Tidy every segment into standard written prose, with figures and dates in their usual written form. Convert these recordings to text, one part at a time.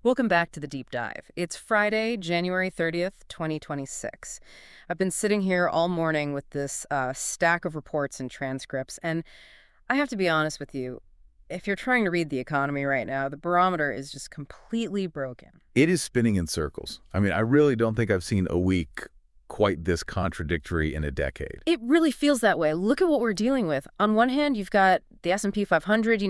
Welcome back to the Deep Dive. It's Friday, January 30th, 2026. I've been sitting here all morning with this stack of reports and transcripts, and I have to be honest with you. If you're trying to read the economy right now, the barometer is just completely broken. It is spinning in circles. I mean, I really don't think I've seen a week quite this contradictory in a decade. It really feels that way. Look at what we're dealing with. On one hand, you've got the S&P 500,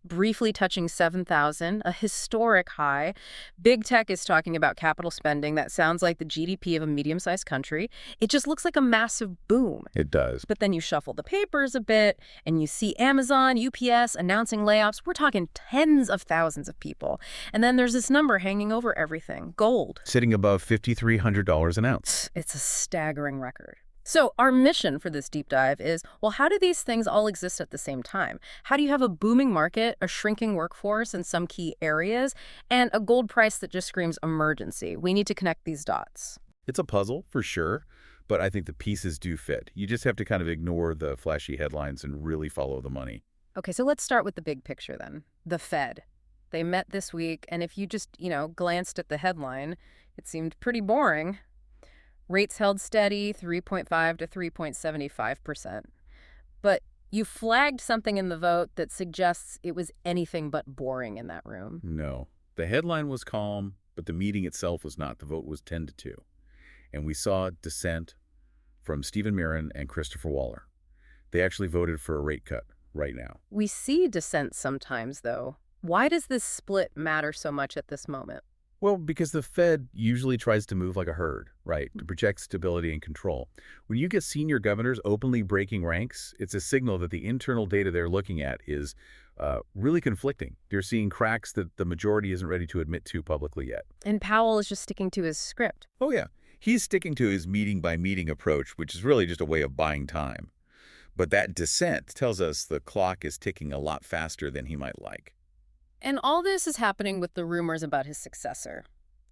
briefly touching 7,000, a historic high. Big tech is talking about capital spending that sounds like the GDP of a medium-sized country. It just looks like a massive boom. It does. But then you shuffle the papers a bit, and you see Amazon, UPS announcing layoffs. We're talking tens of thousands of people. And then there's this number hanging over everything, gold. Sitting above $5,300 an ounce. It's a staggering record. So our mission for this deep dive is, well, how do these things all exist at the same time? How do you have a booming market, a shrinking workforce in some key areas, and a gold price that just screams emergency? We need to connect these dots. It's a puzzle, for sure, but I think the pieces do fit. You just have to kind of ignore the flashy headlines and really follow the money. Okay, so let's start with the big picture then. The Fed. They met this week, and if you just, glanced at the headline, it seemed pretty boring. Rates held steady, 3.5 to 3.75%. But you flagged something in the vote that suggests it was anything but boring in that room. No. The headline was calm, but the meeting itself was not. The vote was 10-2. And we saw dissent from Stephen Mirren and Christopher Waller. They actually voted for a rate cut right now. We see dissent sometimes, though. Why does this split matter so much at this moment? Well, because the Fed usually tries to move like a herd, right, to project stability and control. When you get senior governors openly breaking ranks, it's a signal that the internal data they're looking at is really conflicting. They're seeing cracks that the majority isn't ready to admit to publicly yet. And Powell is just sticking to his script. Oh, yeah. He's sticking to his meeting-by-meeting approach, which is really just a way of buying time. But that dissent tells us the clock is ticking a lot faster than he might like. And all this is happening with the rumors about his successor.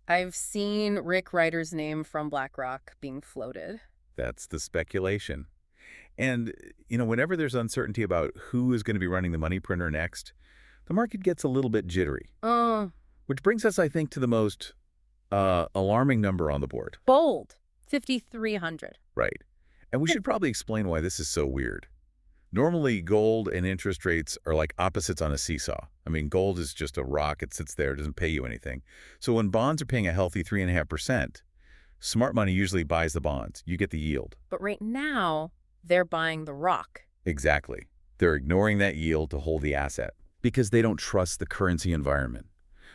I've seen Rick Ryder's name from BlackRock being floated. That's the speculation. And, whenever there's uncertainty about who is going to be running the money printer next, the market gets a little bit jittery. Which brings us, I think, to the most alarming number on the board. Bold. 5,300. Right. And we should probably explain why this is so weird. Normally, gold and interest rates are like opposites on a seesaw. I mean, gold is just a rock. It sits there. It doesn't pay you anything. So when bonds are paying a healthy 3.5%, smart money usually buys the bonds. You get the yield. But right now, they're buying the rock. Exactly. They're ignoring that yield to hold the asset because they don't trust the currency environment.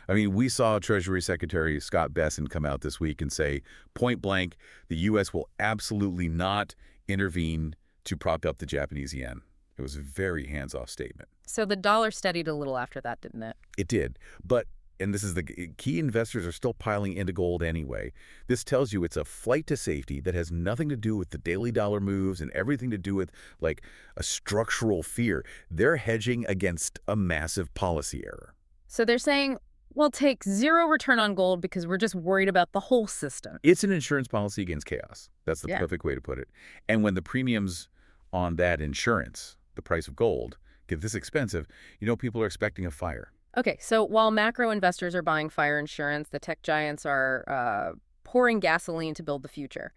I mean, we saw Treasury Secretary Scott Bessent come out this week and say, point blank, the U.S. will absolutely not intervene to prop up the Japanese yen. It was a very hands-off statement. So the dollar steadied a little after that, didn't it? It did. But, and this is the key, investors are still piling into gold anyway. This tells you it's a flight to safety that has nothing to do with the daily dollar moves and everything to do with, like, a structural fear. They're hedging against a massive policy error. So they're saying, we'll take zero return on gold because we're just worried about the whole system. It's an insurance policy against chaos. That's the perfect way to put it. And when the premiums on that insurance, the price of gold, get this expensive, people are expecting a fire. Okay, so while macro investors are buying fire insurance, the tech giants are pouring gasoline to build the future.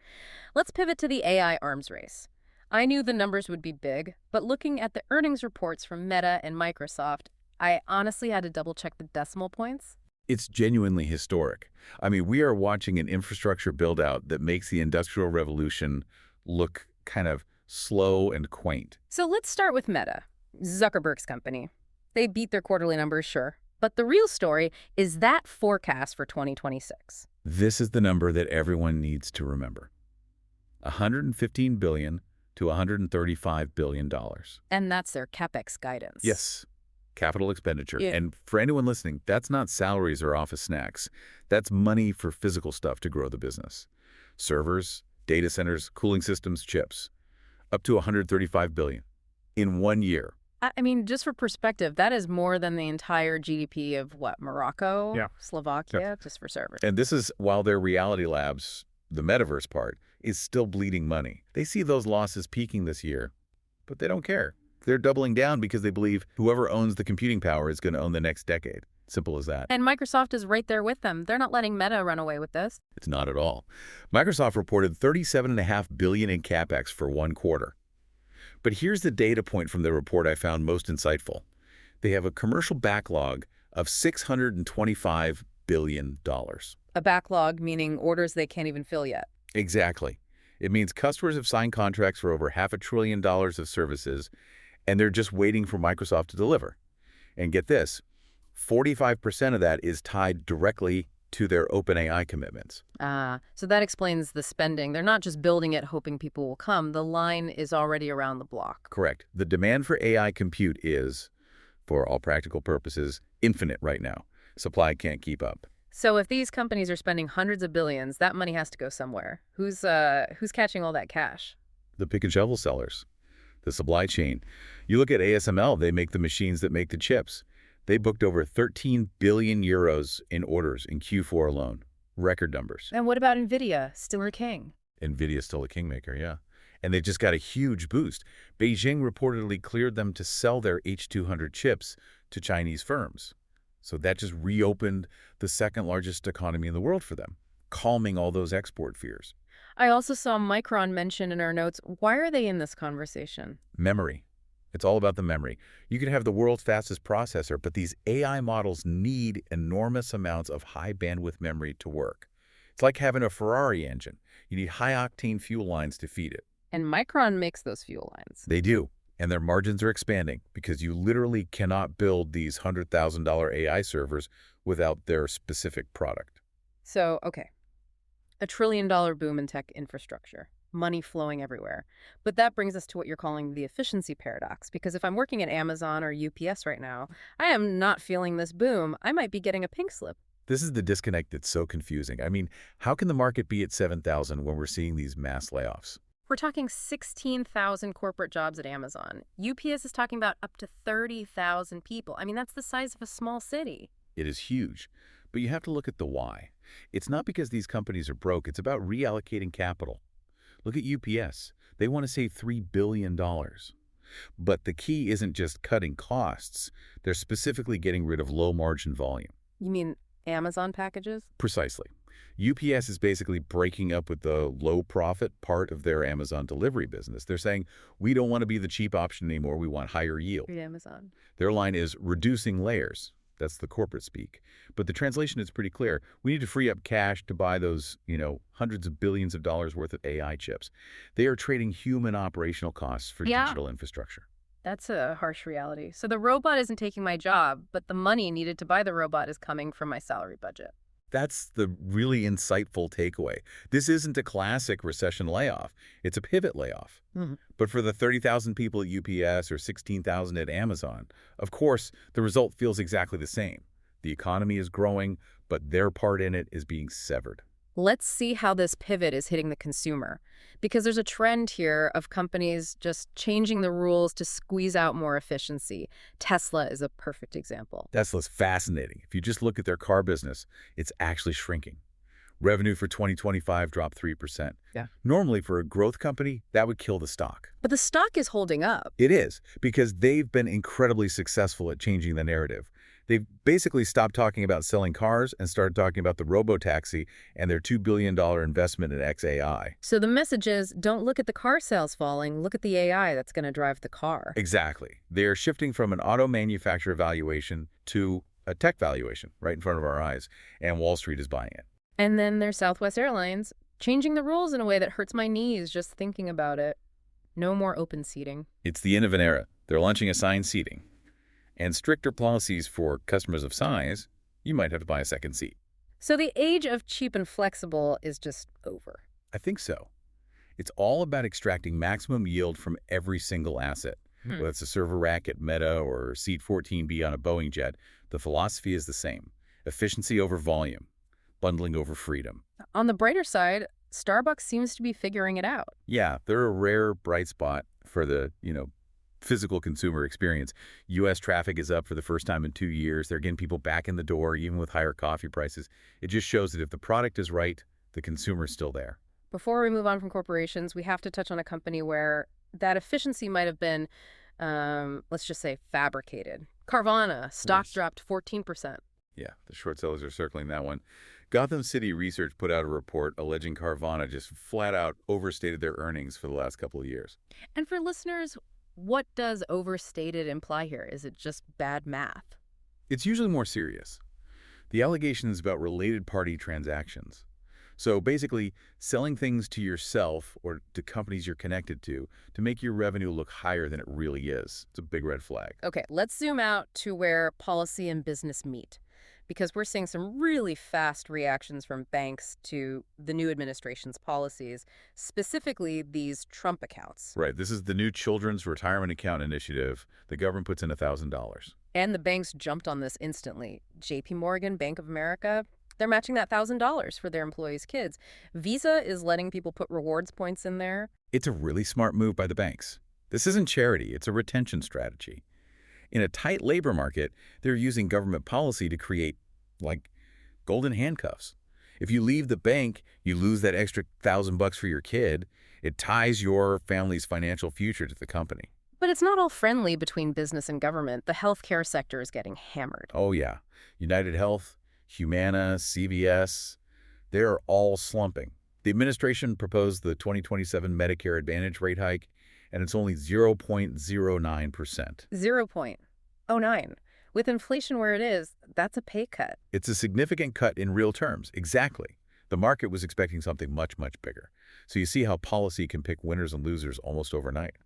Let's pivot to the AI arms race. I knew the numbers would be big, but looking at the earnings reports from Meta and Microsoft, I honestly had to double-check the decimal points. It's genuinely historic. I mean, we are watching an infrastructure build-out that makes the Industrial Revolution look kind of slow and quaint. So let's start with Meta, Zuckerberg's company. They beat their quarterly numbers, sure. But the real story is that forecast for 2026. This is the number that everyone needs to remember. $115 billion to $135 billion. And that's their CapEx guidance. Yes. Capital expenditure. Yeah. And for anyone listening, that's not salaries or office snacks. That's money for physical stuff to grow the business. Servers, data centers, cooling systems, chips. Up to $135 billion in 1 year. I mean, just for perspective, that is more than the entire GDP of, Morocco, Slovakia, just for servers. And this is while their reality labs, the metaverse part, is still bleeding money. They see those losses peaking this year, but they don't care. They're doubling down because they believe whoever owns the computing power is going to own the next decade. Simple as that. And Microsoft is right there with them. They're not letting Meta run away with this. It's not at all. Microsoft reported $37.5 billion in capex for one quarter. But here's the data point from the report I found most insightful. They have a commercial backlog of $625 billion. A backlog meaning orders they can't even fill yet. Exactly. It means customers have signed contracts for over $500 billion of services, and they're just waiting for Microsoft to deliver. And get this, 45% of that is tied directly to their OpenAI commitments. So that explains the spending. They're not just building it hoping people will come. The line is already around the block. Correct. The demand for AI compute is, for all practical purposes, infinite right now. Supply can't keep up. So if these companies are spending hundreds of billions, that money has to go somewhere. Who's catching all that cash? The pick and shovel sellers, the supply chain. You look at ASML, they make the machines that make the chips. They booked over 13 billion euros in orders in Q4 alone. Record numbers. And what about NVIDIA? Still a king. NVIDIA's still a kingmaker, yeah. And they just got a huge boost. Beijing reportedly cleared them to sell their H200 chips to Chinese firms. So that just reopened the second largest economy in the world for them, calming all those export fears. I also saw Micron mentioned in our notes. Why are they in this conversation? Memory. It's all about the memory. You could have the world's fastest processor, but these AI models need enormous amounts of high bandwidth memory to work. It's like having a Ferrari engine. You need high-octane fuel lines to feed it. And Micron makes those fuel lines. They do. And their margins are expanding because you literally cannot build these $100,000 AI servers without their specific product. So, okay. $1 trillion boom in tech infrastructure. Money flowing everywhere. But that brings us to what you're calling the efficiency paradox. Because if I'm working at Amazon or UPS right now, I am not feeling this boom. I might be getting a pink slip. This is the disconnect that's so confusing. I mean, how can the market be at 7,000 when we're seeing these mass layoffs? We're talking 16,000 corporate jobs at Amazon. UPS is talking about up to 30,000 people. I mean, that's the size of a small city. It is huge. But you have to look at the why. It's not because these companies are broke. It's about reallocating capital. Look at UPS. They want to save $3 billion. But the key isn't just cutting costs. They're specifically getting rid of low-margin volume. You mean Amazon packages? Precisely. UPS is basically breaking up with the low-profit part of their Amazon delivery business. They're saying, we don't want to be the cheap option anymore. We want higher yield. Read Amazon. Their line is reducing layers. That's the corporate speak. But the translation is pretty clear. We need to free up cash to buy those, hundreds of billions of dollars worth of AI chips. They are trading human operational costs for digital infrastructure. That's a harsh reality. So the robot isn't taking my job, but the money needed to buy the robot is coming from my salary budget. That's the really insightful takeaway. This isn't a classic recession layoff. It's a pivot layoff. But for the 30,000 people at UPS or 16,000 at Amazon, of course, the result feels exactly the same. The economy is growing, but their part in it is being severed. Let's see how this pivot is hitting the consumer. Because there's a trend here of companies just changing the rules to squeeze out more efficiency. Tesla is a perfect example. Tesla's fascinating. If you just look at their car business, it's actually shrinking. Revenue for 2025 dropped 3%. Yeah. Normally, for a growth company, that would kill the stock. But the stock is holding up. It is, because they've been incredibly successful at changing the narrative. They've basically stopped talking about selling cars and started talking about the robotaxi and their $2 billion investment in XAI. So the message is, don't look at the car sales falling, look at the AI that's going to drive the car. Exactly. They're shifting from an auto manufacturer valuation to a tech valuation right in front of our eyes, and Wall Street is buying it. And then there's Southwest Airlines, changing the rules in a way that hurts my knees just thinking about it. No more open seating. It's the end of an era. They're launching assigned seating. And stricter policies for customers of size, you might have to buy a second seat. So the age of cheap and flexible is just over. I think so. It's all about extracting maximum yield from every single asset. Whether it's a server rack at Meta or Seat 14B on a Boeing jet, the philosophy is the same. Efficiency over volume, bundling over freedom. On the brighter side, Starbucks seems to be figuring it out. Yeah, they're a rare bright spot for the, physical consumer experience. U.S. traffic is up for the first time in 2 years. They're getting people back in the door, even with higher coffee prices. It just shows that if the product is right, the consumer's still there. Before we move on from corporations, we have to touch on a company where that efficiency might have been, let's just say, fabricated. Carvana, stock dropped 14%. Yeah, the short sellers are circling that one. Gotham City Research put out a report alleging Carvana just flat out overstated their earnings for the last couple of years. And for listeners, what does overstated imply here? Is it just bad math? It's usually more serious. The allegation is about related party transactions. So basically, selling things to yourself or to companies you're connected to make your revenue look higher than it really is. It's a big red flag. Okay, let's zoom out to where policy and business meet, because we're seeing some really fast reactions from banks to the new administration's policies, specifically these Trump accounts. Right, this is the new Children's Retirement Account Initiative. The government puts in $1,000. And the banks jumped on this instantly. JP Morgan, Bank of America, they're matching that $1,000 for their employees' kids. Visa is letting people put rewards points in there. It's a really smart move by the banks. This isn't charity, it's a retention strategy. In a tight labor market, they're using government policy to create, like, golden handcuffs. If you leave the bank, you lose that extra $1,000 for your kid. It ties your family's financial future to the company. But it's not all friendly between business and government. The healthcare sector is getting hammered. Oh yeah, United Health, Humana, CVS, they're all slumping. The administration proposed the 2027 Medicare Advantage rate hike, and it's only 0.09%. 0.09. With inflation where it is, that's a pay cut. It's a significant cut in real terms, exactly. The market was expecting something much, much bigger. So you see how policy can pick winners and losers almost overnight.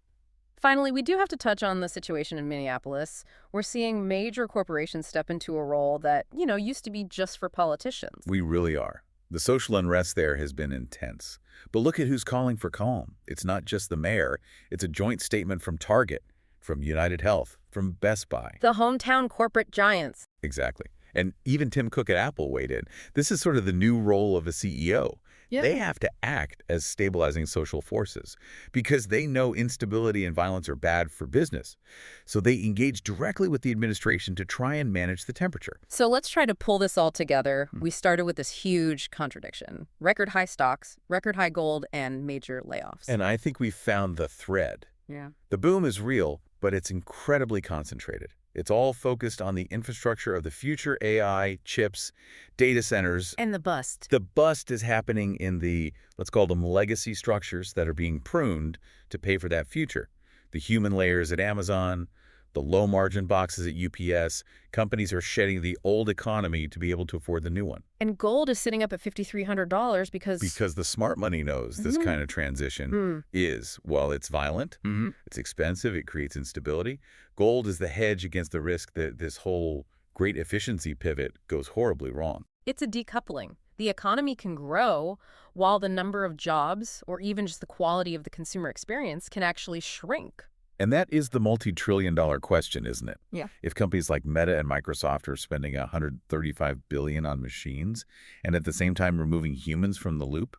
Finally, we do have to touch on the situation in Minneapolis. We're seeing major corporations step into a role that, used to be just for politicians. We really are. The social unrest there has been intense. But look at who's calling for calm. It's not just the mayor. It's a joint statement from Target, from United Health, from Best Buy. The hometown corporate giants. Exactly. And even Tim Cook at Apple weighed in. This is sort of the new role of a CEO. Yeah. They have to act as stabilizing social forces because they know instability and violence are bad for business. So they engage directly with the administration to try and manage the temperature. So let's try to pull this all together. We started with this huge contradiction. Record high stocks, record high gold, and major layoffs. And I think we found the thread. Yeah. The boom is real, but it's incredibly concentrated. It's all focused on the infrastructure of the future, AI, chips, data centers. And the bust. The bust is happening in the, let's call them legacy structures that are being pruned to pay for that future. The human layers at Amazon, the low-margin boxes at UPS. Companies are shedding the old economy to be able to afford the new one. And gold is sitting up at $5,300 because... Because the smart money knows this kind of transition is, while it's violent, it's expensive, it creates instability. Gold is the hedge against the risk that this whole great efficiency pivot goes horribly wrong. It's a decoupling. The economy can grow while the number of jobs or even just the quality of the consumer experience can actually shrink. And that is the multi-trillion-dollar question, isn't it? Yeah. If companies like Meta and Microsoft are spending $135 billion on machines and at the same time removing humans from the loop,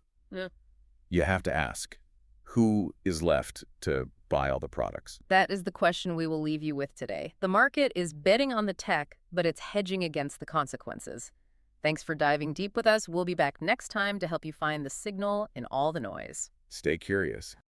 you have to ask, who is left to buy all the products? That is the question we will leave you with today. The market is betting on the tech, but it's hedging against the consequences. Thanks for diving deep with us. We'll be back next time to help you find the signal in all the noise. Stay curious.